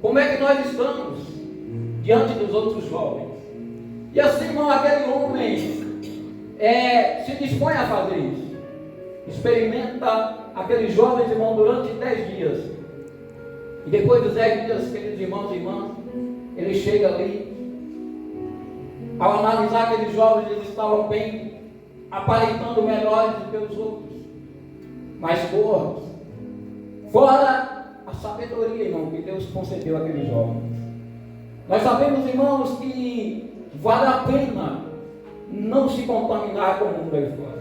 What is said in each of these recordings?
Como é que nós estamos diante dos outros jovens? E assim, irmão, aquele homem se dispõe a fazer isso. Experimenta aqueles jovens, irmão, durante 10 dias. E depois dos 10 dias, queridos irmãos e irmãs, ele chega ali. Ao analisar aqueles jovens, eles estavam bem, aparentando melhores do que os outros, mais fortes. Fora a sabedoria, irmão, que Deus concedeu àqueles jovens. Nós sabemos, irmãos, que vale a pena não se contaminar com o mundo aí fora.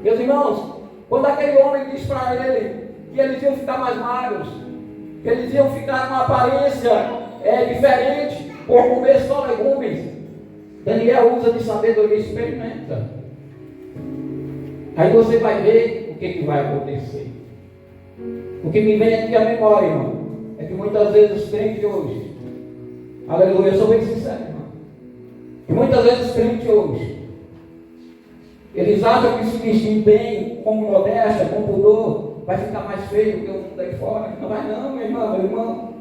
Meus irmãos, quando aquele homem diz para ele que eles iam ficar mais magros, que eles iam ficar com uma aparência diferente, por comer só legumes, Daniel usa de sabedoria, experimenta. Aí você vai ver o que vai acontecer. O que me vem aqui à memória, irmão, é que muitas vezes os crentes hoje, aleluia, eu sou bem sincero, irmão, que muitas vezes os crentes hoje, eles acham que se vestir bem, com modéstia, com pudor, vai ficar mais feio do que o mundo aí fora. Não vai não, meu irmão.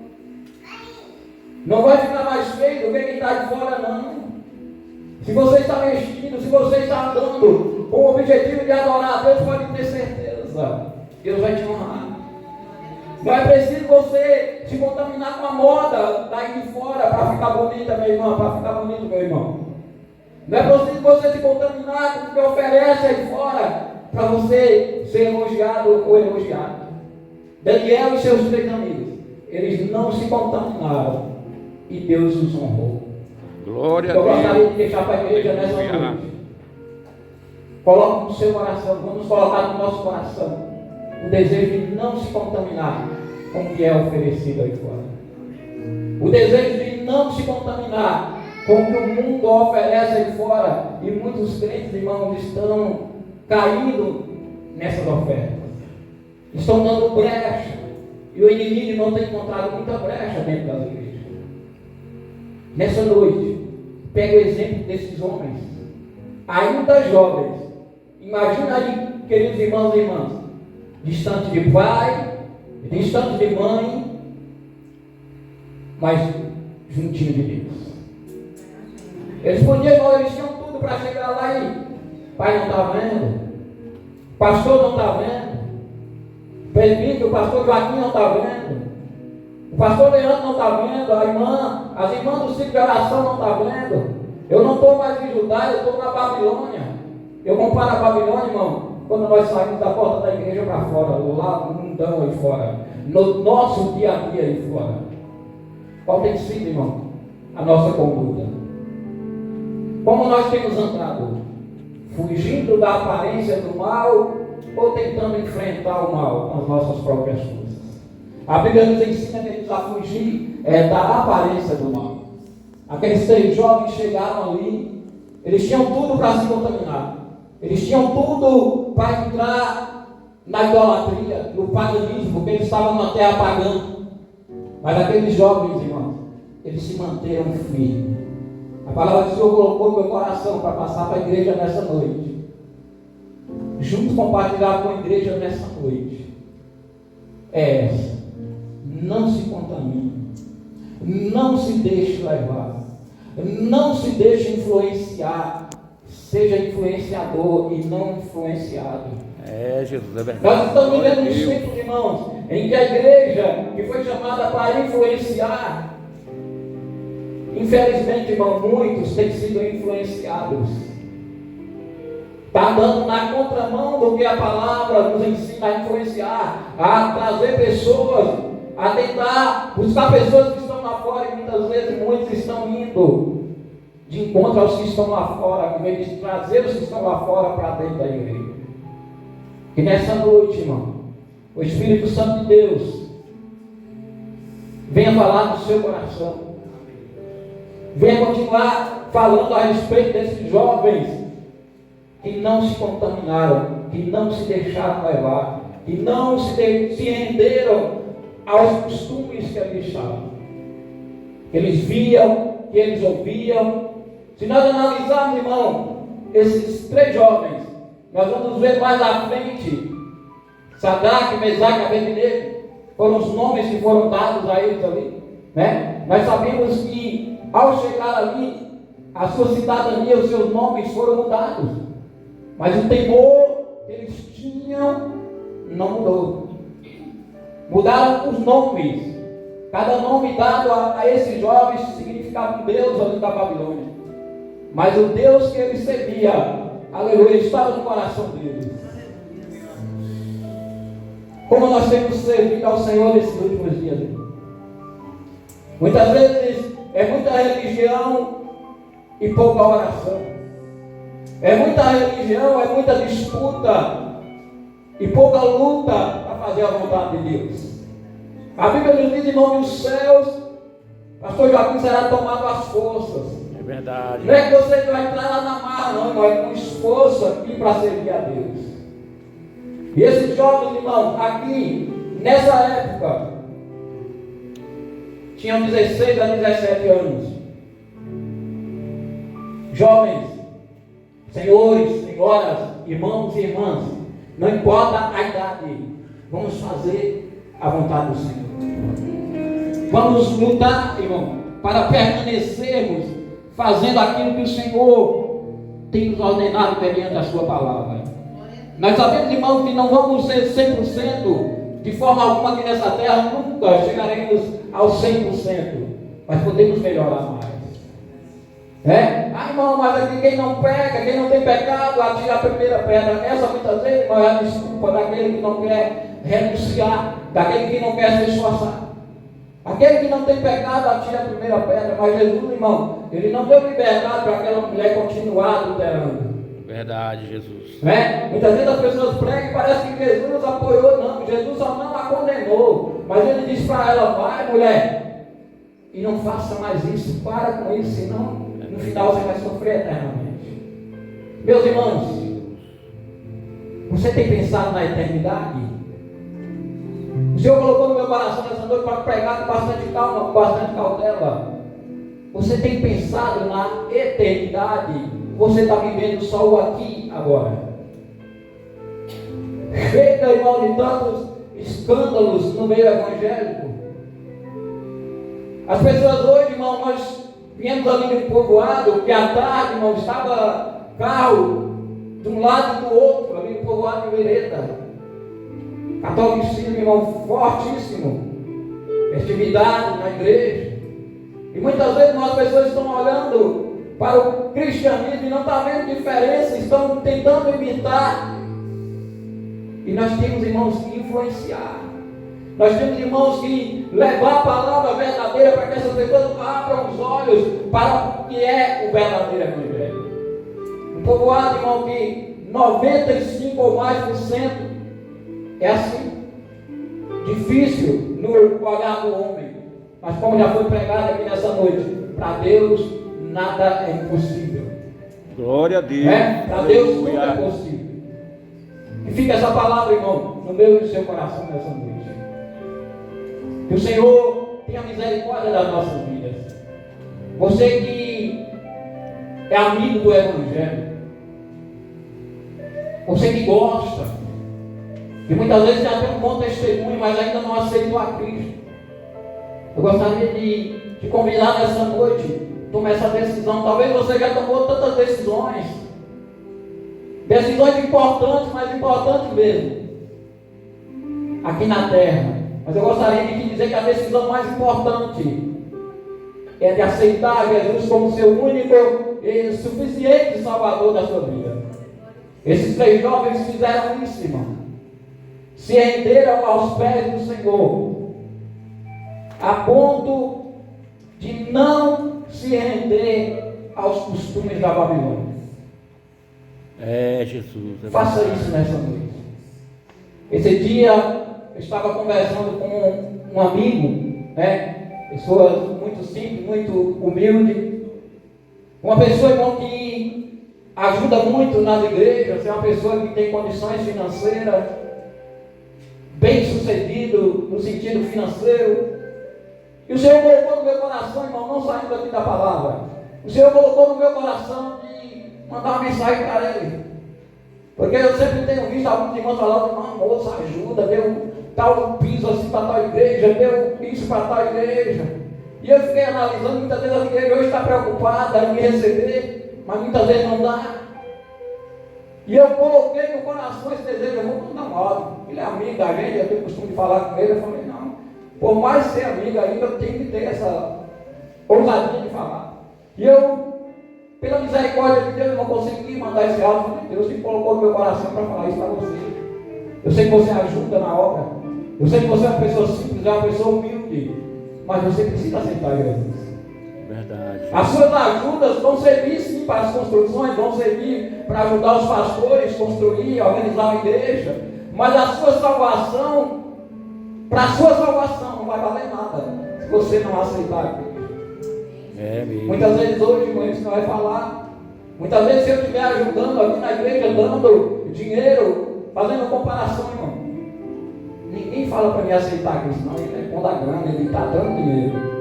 Não vai ficar mais feio do que quem está de fora, não. Se você está vestindo, se você está andando com o objetivo de adorar a Deus, pode ter certeza, Deus vai te honrar. Não é preciso você se contaminar com a moda daí de fora para ficar bonita, meu irmão, para ficar bonito, meu irmão. Não é preciso você se contaminar com o que oferece aí fora para você ser elogiado ou elogiado. Daniel e seus 3 amigos, eles não se contaminaram e Deus os honrou. Glória a Eu Deus. gostaria de deixar para a igreja nessa noite. Coloque no seu coração, vamos colocar no nosso coração o desejo de não se contaminar com o que é oferecido aí fora. O desejo de não se contaminar com o que o mundo oferece aí fora. E muitos crentes, irmãos, estão caindo nessas ofertas. Estão dando brecha. E o inimigo, irmão, tem encontrado muita brecha dentro das igrejas. Nessa noite, pega o exemplo desses homens, ainda jovens. Imagina aí, queridos irmãos e irmãs, distante de pai, distante de mãe, mas juntinho de Deus. Eles podiam, irmão, eles tinham tudo para chegar lá e pai não está vendo, pastor não está vendo, presbítero, o pastor Joaquim não está vendo, o pastor Leandro não está vendo, as irmãs do ciclo de oração não estão vendo. Eu não estou mais em Judá, eu estou na Babilônia. Eu comparo a Babilônia, irmão, quando nós saímos da porta da igreja para fora, lá no mundão aí fora, no nosso dia a dia aí fora. Qual tem sido, irmão, a nossa conduta? Como nós temos andado? Fugindo da aparência do mal ou tentando enfrentar o mal com as nossas próprias forças? A Bíblia nos ensina que eles a fugir da aparência do mal. Aqueles 3 jovens chegaram ali, eles tinham tudo para se contaminar, eles tinham tudo para entrar na idolatria, no paganismo, porque eles estavam na terra pagã. Mas aqueles jovens, irmãos, eles se manteram firmes. A palavra do Senhor colocou no meu coração para passar para a igreja nessa noite. Junto compartilhar com a igreja nessa noite. É essa. Não se contamine. Não se deixe levar. Não se deixe influenciar. Seja influenciador e não influenciado. Jesus, é verdade. Nós estamos vivendo um tempo, irmãos, em que a igreja, que foi chamada para influenciar, infelizmente, irmão, muitos têm sido influenciados. Está dando na contramão do que a palavra nos ensina a influenciar, a trazer pessoas, a tentar buscar pessoas que estão lá fora, e muitas vezes muitos estão indo de encontro aos que estão lá fora, em vez de trazer os que estão lá fora para dentro da igreja. Que nessa noite, irmão, o Espírito Santo de Deus venha falar no seu coração, venha continuar falando a respeito desses jovens que não se contaminaram, que não se deixaram levar, que não se renderam aos costumes que ali estavam. Eles viam, que eles ouviam. Se nós analisarmos, irmão, esses 3 jovens, nós vamos ver mais à frente Sadraque, Mesaque e Abednego. foram os nomes que foram dados a eles ali, né? Nós sabemos que ao chegar ali, a sua cidadania, os seus nomes foram mudados, mas o temor que eles tinham não mudou. Mudaram os nomes. Cada nome dado a esses jovens significava um Deus ali da Babilônia. Mas o Deus que ele servia, aleluia, estava no coração deles. Como nós temos servido ao Senhor nesses últimos dias. Muitas vezes é muita religião e pouca oração. É muita religião, é muita disputa e pouca luta para fazer a vontade de Deus. A Bíblia nos diz, irmão, que os céus, pastor Joaquim, será tomado às forças. É verdade. Não é que você vai entrar lá na marra, não, irmão, é com esforço aqui para servir a Deus. E esses jovens, irmão, aqui, nessa época, tinham 16 a 17 anos. Jovens, senhores, senhoras, irmãos e irmãs, não importa a idade, vamos fazer a vontade do Senhor. Vamos lutar, irmão, para permanecermos fazendo aquilo que o Senhor tem nos ordenado mediante a sua palavra. Nós sabemos, irmão, que não vamos ser 100%, de forma alguma aqui nessa terra, nunca chegaremos ao 100%, mas podemos melhorar mais. Irmão, mas aqui quem não peca, quem não tem pecado, atira a primeira pedra. Essa muitas vezes, irmão, é a desculpa daquele que não quer renunciar, daquele que não quer se esforçar. Aquele que não tem pecado, atira a primeira pedra. Mas Jesus, irmão, ele não deu liberdade para aquela mulher continuar adulterando. Verdade, Jesus. Muitas vezes as pessoas pregam e parece que Jesus apoiou. Não, Jesus só não a condenou, mas ele disse para ela: vai, mulher, e não faça mais isso, para com isso, senão no final você vai sofrer eternamente. Meus irmãos, você tem pensado na eternidade? O Senhor colocou no meu coração nessa noite para pregar com bastante calma, com bastante cautela. Você tem pensado na eternidade? Você está vivendo só o aqui agora? Chega, irmão, de tantos escândalos no meio evangélico. As pessoas hoje, irmão, nós viemos ali no povoado, que à tarde, irmão, estava carro de um lado e do outro, ali no povoado de Vereda. Catolicismo, irmão, fortíssimo. Festividade na igreja. E muitas vezes as pessoas estão olhando para o cristianismo e não estão vendo diferença, estão tentando imitar. E nós temos, irmãos, que influenciar. Nós temos, irmãos, que levar a palavra verdadeira para que essas pessoas abram os olhos para o que é o verdadeiro evangelho. Um povoado, irmão, que 95% ou mais é assim. Difícil no olhar do homem. Mas como já foi pregado aqui nessa noite, para Deus nada é impossível. Glória a Deus. Para Deus tudo é possível. E fica essa palavra, irmão, no meu e no seu coração nessa noite. Que o Senhor tenha misericórdia das nossas vidas. Você que é amigo do Evangelho, você que gosta, que muitas vezes já tem um bom testemunho, mas ainda não aceitou a Cristo. Eu gostaria de te convidar nessa noite, tomar essa decisão. Talvez você já tomou tantas decisões importantes, mas importantes mesmo, aqui na terra. Mas eu gostaria de te dizer que a decisão mais importante é de aceitar Jesus como seu único e suficiente Salvador da sua vida. Esses 3 jovens fizeram isso, irmão. Se renderam aos pés do Senhor, a ponto de não se render aos costumes da Babilônia. Jesus. Faça isso nessa noite. Esse dia eu estava conversando com um amigo, pessoa muito simples, muito humilde, uma pessoa, irmão, que ajuda muito nas igrejas, é uma pessoa que tem condições financeiras, bem sucedido no sentido financeiro. E o Senhor colocou no meu coração, irmão, não saindo aqui da palavra, o Senhor colocou no meu coração de mandar uma mensagem para ele. Porque eu sempre tenho visto alguns irmãos falando: irmão, moço, ajuda, tal piso assim para tal igreja, deu isso para tal igreja. E eu fiquei analisando, muitas vezes a igreja hoje está preocupada em me receber, mas muitas vezes não dá. E eu coloquei no coração esse desejo, eu vou mandar um áudio. Ele é amigo da gente, eu tenho costume de falar com ele. Eu falei, não, por mais ser amigo ainda, eu tenho que ter essa ousadia de falar. E eu, pela misericórdia de Deus, eu não consegui mandar esse áudio. Eu falei, Deus te colocou no meu coração para falar isso para você. Eu sei que você ajuda na obra. Eu sei que você é uma pessoa simples, é uma pessoa humilde. Mas você precisa aceitar Jesus. Verdade. As suas ajudas vão servir sim para as construções, vão servir para ajudar os pastores a construir, organizar a igreja. Mas a sua salvação, para a sua salvação, não vai valer nada se você não aceitar a igreja. Muitas vezes hoje, irmão, isso não vai falar. Muitas vezes se eu estiver ajudando aqui na igreja, dando dinheiro, fazendo comparação, irmão, ninguém fala para mim aceitar Cristo, não. Ele é bom da grana, ele está dando dinheiro.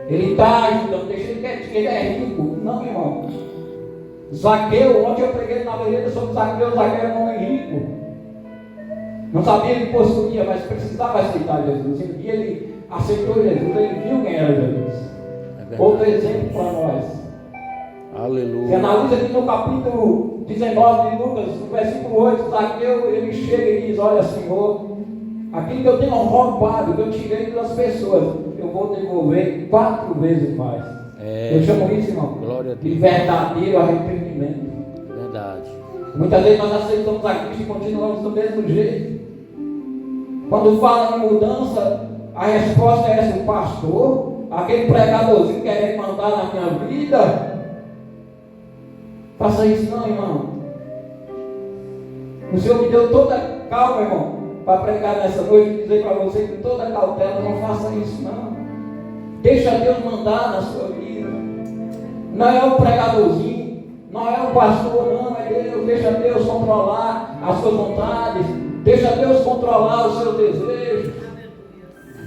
Ele está ajudando, deixa ele quietinho, ele é rico. Não, irmão. Zaqueu, ontem eu preguei na vereda sobre Zaqueu. Zaqueu era um homem rico. Não sabia que possuía, mas precisava aceitar Jesus. E ele aceitou Jesus, ele viu quem era Jesus. Outro exemplo para nós. Aleluia. Você analisa aqui no capítulo 19 de Lucas, no versículo 8, Zaqueu, ele chega e diz, olha, Senhor, aquilo que eu tenho roubado, que eu tirei das pessoas, eu vou devolver 4 vezes mais. Eu chamo isso, irmão, de verdadeiro arrependimento. Verdade. Muitas vezes nós aceitamos a Cristo e continuamos do mesmo jeito. Quando fala em mudança, a resposta é essa: o pastor, aquele pregadorzinho querendo mandar na minha vida. Faça isso não, irmão. O Senhor me deu toda calma, irmão, para pregar nessa noite e dizer para você que toda cautela, não faça isso não. Deixa Deus mandar na sua vida. Não é o pregadorzinho, não é o pastor, não, é Deus. Deixa Deus controlar as suas vontades, deixa Deus controlar os seus desejos.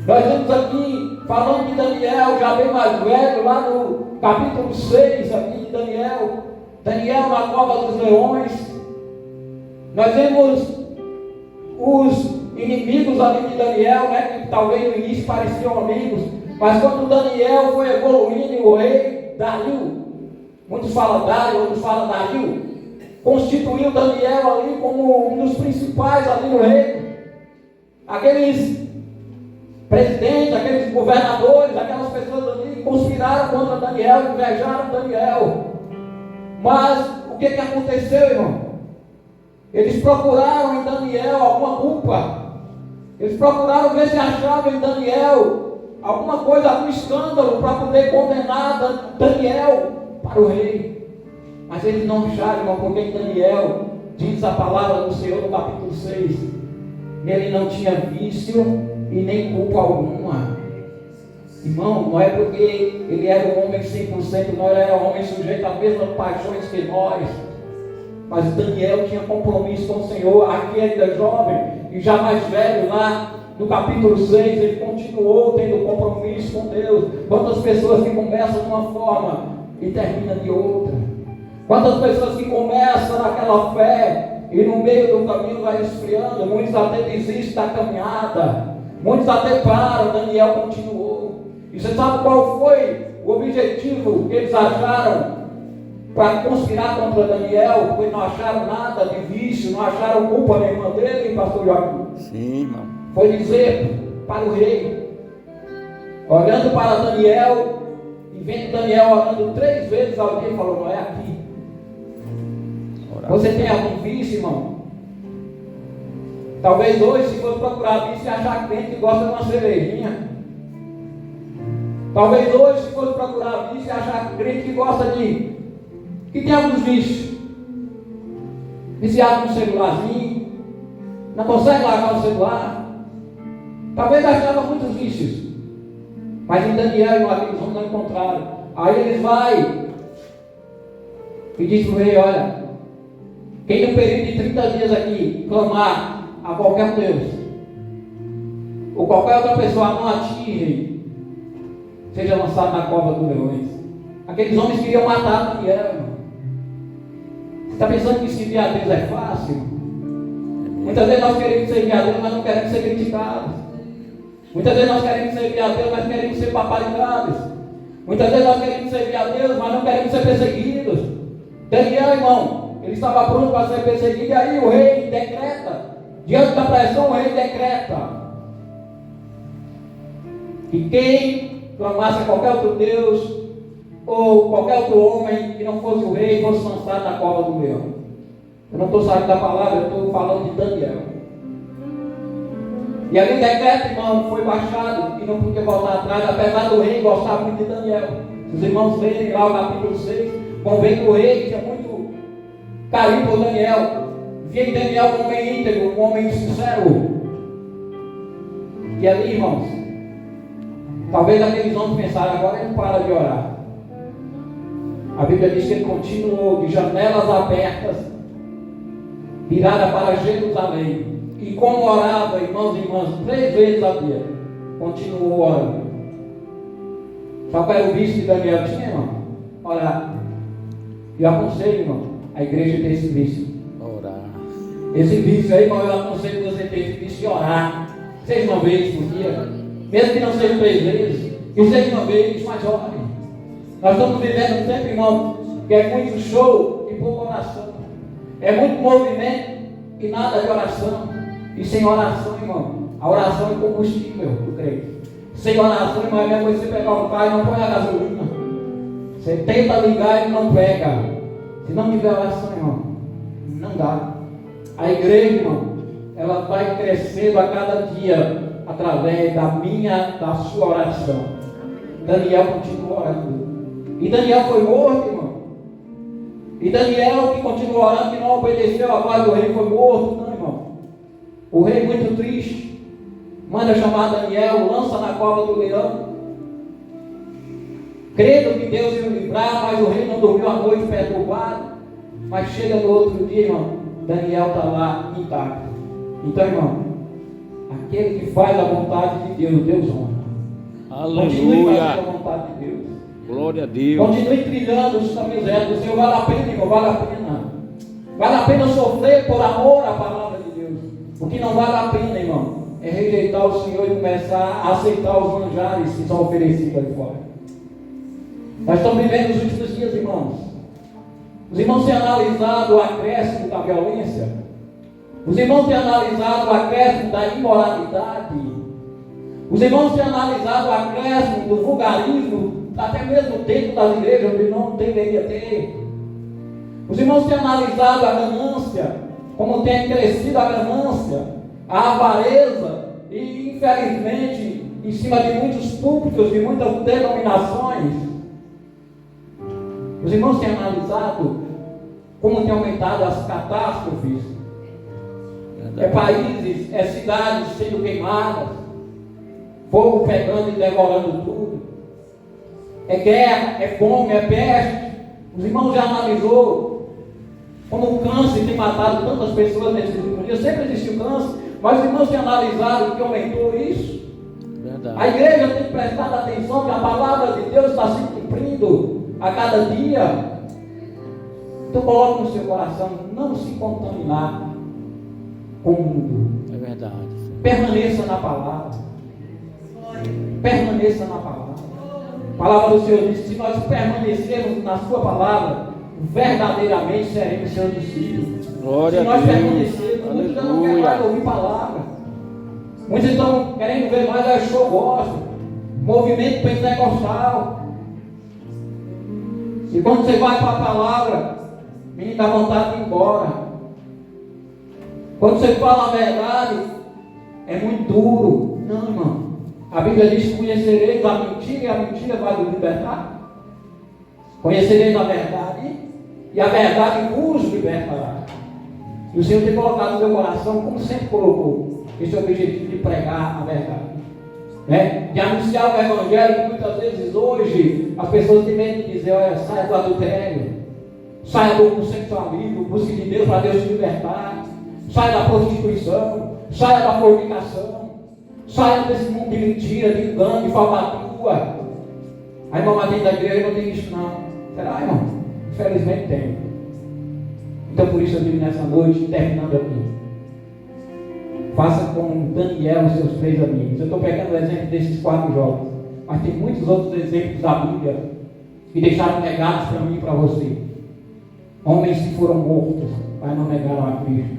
Nós vemos aqui, falando de Daniel, já bem mais velho, lá no capítulo 6 aqui de Daniel na cova dos leões. Nós vemos os inimigos ali de Daniel, né, que talvez no início pareciam amigos, mas quando Daniel foi evoluindo, o rei Dario, muitos falam Dário, outros falam Dario, constituiu Daniel ali como um dos principais ali no reino. Aqueles presidentes, aqueles governadores, aquelas pessoas ali conspiraram contra Daniel, invejaram Daniel. Mas o que aconteceu, irmão? Eles procuraram em Daniel alguma culpa. Eles procuraram ver se achavam em Daniel alguma coisa, algum escândalo para poder condenar Daniel para o rei. Mas eles não acharam, irmão, porque em Daniel diz a palavra do Senhor no capítulo 6. Ele não tinha vício e nem culpa alguma. Irmão, não é porque ele era um homem 100%, não era um homem sujeito às mesmas paixões que nós. Mas Daniel tinha compromisso com o Senhor, aqui ainda jovem e já mais velho, lá no capítulo 6, ele continuou tendo compromisso com Deus. Quantas pessoas que começam de uma forma e terminam de outra. Quantas pessoas que começam naquela fé e no meio do caminho vai esfriando, muitos até desistem da caminhada, muitos até param. Daniel continuou. E você sabe qual foi o objetivo que eles acharam para conspirar contra Daniel? Porque não acharam nada de vício, não acharam culpa nenhuma dele, pastor Joaquim. Sim, irmão. Foi dizer para o rei, olhando para Daniel, e vendo Daniel orando 3 vezes ao dia, falou: não é aqui. Você tem algum vício, irmão? Talvez hoje, se fosse procurar vício, achar crente que gosta de uma cervejinha. Talvez hoje, se fosse procurar vício, achar crente que gosta de... que tem alguns vícios. Viciado no celularzinho, não consegue largar o celular. Talvez achava muitos vícios. Mas em Daniel e aqueles homens não encontraram. Aí eles vai e diz para o rei: olha, quem no período de 30 dias aqui clamar a qualquer Deus, ou qualquer outra pessoa não atinge, seja lançado na cova dos leões. Aqueles homens queriam matar Daniel, irmão. Você está pensando que servir a Deus é fácil? Muitas vezes nós queremos servir a Deus, mas não queremos ser criticados. Muitas vezes nós queremos servir a Deus, mas queremos ser paparicados. Muitas vezes nós queremos servir a Deus, mas não queremos ser perseguidos. Daniel, irmão, ele estava pronto para ser perseguido, e aí o rei decreta, diante da pressão, o rei decreta que quem clamasse a qualquer outro Deus, ou qualquer outro homem que não fosse o rei, fosse lançado na cova do leão. Eu não estou saindo da palavra, eu estou falando de Daniel. E ali o decreto, irmão, foi baixado e não podia voltar atrás, apesar do rei gostar muito de Daniel. Se os irmãos lerem lá o capítulo 6, vão ver que o rei tinha muito carinho por Daniel. Via em Daniel um homem íntegro, um homem sincero. E ali, irmãos, talvez aqueles homens pensaram, agora ele para de orar. A Bíblia diz que ele continuou de janelas abertas, virada para Jerusalém. E como orava, irmãos e irmãs, 3 vezes ao dia, continuou orando. Sabe qual era o vício que Daniel tinha, irmão? Orar. E eu aconselho, irmão, a igreja ter esse vício. Orar. Esse vício aí, irmão, eu aconselho você ter esse vício de orar. Seja uma vez por dia, mesmo que não seja 3 vezes, que seja uma vez, mas ore. Nós estamos vivendo um tempo, irmão, que é muito show e pouca oração. É muito movimento e nada de oração. E sem oração, irmão, a oração é combustível do crente. Sem oração, irmão, é mesmo você pegar o carro e não põe a gasolina. Você tenta ligar e não pega. Se não tiver oração, irmão, não dá. A igreja, irmão, ela vai crescendo a cada dia através da sua oração. Daniel continua orando. E Daniel foi morto, irmão. E Daniel, que continuou orando, que não obedeceu a voz do rei, foi morto. Não, irmão. O rei, muito triste, manda chamar Daniel, lança na cova do leão, crendo que Deus ia o livrar, mas o rei não dormiu a noite perturbado. Mas chega no outro dia, irmão, Daniel está lá intacto. Então, irmão, aquele que faz a vontade de Deus, Deus honra. Continue fazendo a vontade de Deus. Glória a Deus. Continue trilhando os caminhos retos do Senhor. Vale a pena, irmão, vale a pena. Vale a pena sofrer por amor à palavra de Deus. O que não vale a pena, irmão, é rejeitar o Senhor e começar a aceitar os manjares que são oferecidos ali fora. Nós estamos vivendo os últimos dias, irmãos. Os irmãos têm analisado o acréscimo da violência. Os irmãos têm analisado o acréscimo da imoralidade. Os irmãos têm analisado o acréscimo do vulgarismo, até mesmo dentro das igrejas, onde não deveria ter. Os irmãos têm analisado a ganância, como tem crescido a ganância, a avareza, e infelizmente, em cima de muitos púlpitos, de muitas denominações. Os irmãos têm analisado como tem aumentado as catástrofes. É países, é cidades sendo queimadas, fogo pegando e devorando tudo. É guerra, é fome, é peste. Os irmãos já analisou como o câncer tem matado tantas pessoas nesses últimos dias. Sempre existiu câncer, mas os irmãos têm analisado que aumentou isso. Verdade. A igreja tem prestado atenção que a palavra de Deus está se cumprindo a cada dia. Então coloque no seu coração, não se contaminar com o mundo. É verdade. Permaneça na palavra. Permaneça na palavra. A palavra do Senhor diz que se nós permanecermos na sua palavra, verdadeiramente seremos seus discípulos. Glória se nós a Deus. permanecermos, muitos não querem mais ouvir palavra. Muitos estão querendo ver mais show gospel, movimento pentecostal. E quando você vai para a palavra, me dá vontade de ir embora. Quando você fala a verdade, é muito duro. Não, irmão. A Bíblia diz que conhecereis a mentira e a mentira vai nos libertar. Conhecereis a verdade e a verdade vos libertará. E o Senhor tem colocado no meu coração, como sempre colocou, esse objetivo de pregar a verdade. Né? De anunciar o Evangelho, que muitas vezes hoje as pessoas têm medo de dizer, olha, saia do adultério, saia do homossexualismo, busque de Deus para Deus te libertar, saia da prostituição, saia da fornicação, saia desse mundo de mentira, de engano, de falcatrua. Aí, irmão, mas dentro da igreja não tem isso não. Será, irmão? Infelizmente tem. Então por isso eu digo nessa noite, terminando aqui, Faça como Daniel e seus 3 amigos. Eu estou pegando o exemplo desses 4 jovens, mas tem muitos outros exemplos da Bíblia que deixaram legados para mim e para você. Homens que foram mortos, mas não negaram a Cristo.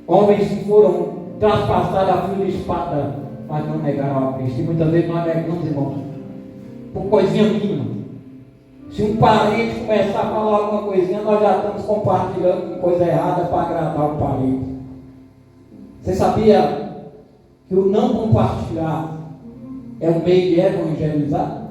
Homens que foram traspassados a fio de espada, mas não negaram a Cristo. E muitas vezes nós negamos, irmãos, por coisinha mínima. Se um parente começar a falar alguma coisinha, nós já estamos compartilhando com coisa errada para agradar o parente. Você sabia que o não compartilhar é um meio de evangelizar?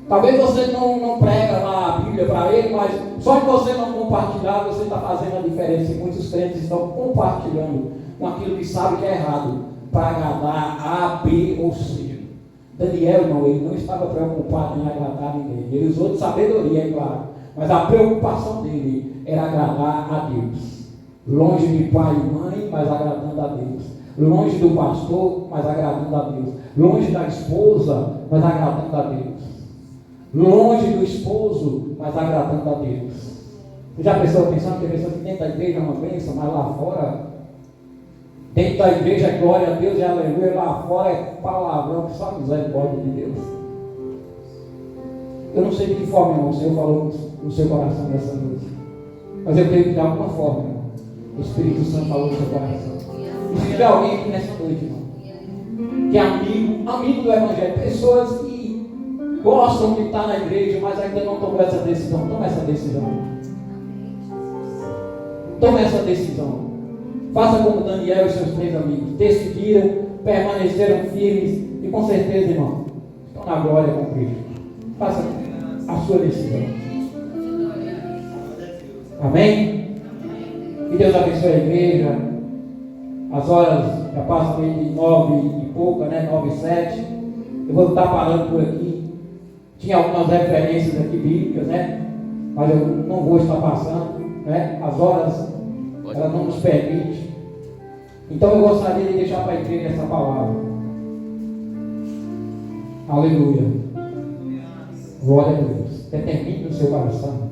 Talvez você não prega lá a Bíblia para ele, mas só de você não compartilhar, você está fazendo a diferença. E muitos crentes estão compartilhando com aquilo que sabe que é errado, para agradar A, B ou C. Daniel, irmão, ele não estava preocupado em agradar ninguém. Ele usou de sabedoria, é claro, mas a preocupação dele era agradar a Deus. Longe de pai e mãe, mas agradando a Deus. Longe do pastor, mas agradando a Deus. Longe da esposa, mas agradando a Deus. Longe do esposo, mas agradando a Deus. Você já pensando que a pessoa que dentro da igreja é uma bênção, mas lá fora, dentro da igreja é glória a Deus e aleluia, lá fora é palavrão que só misericórdia de Deus. Eu não sei de que forma, irmão, o Senhor falou no seu coração nessa noite, mas eu creio que de alguma forma, irmão, o Espírito Santo falou no seu coração. E se tiver alguém aqui nessa noite, irmão, que é amigo do Evangelho, pessoas que gostam de estar na igreja, mas ainda não tomou essa decisão, toma essa decisão. Toma essa decisão. Faça como Daniel e seus 3 amigos. Decidiram, permaneceram firmes e com certeza, irmão, estão na glória com Cristo. Faça a sua decisão. Amém? Que Deus abençoe a igreja. As horas já passam de 9 e pouca, né? 9 e 7. Eu vou estar parando por aqui. Tinha algumas referências aqui bíblicas, né? Mas eu não vou estar passando, né? As horas, ela não nos permite. Então eu gostaria de deixar para a igreja essa palavra. Aleluia. Glória a Deus. Determine no seu coração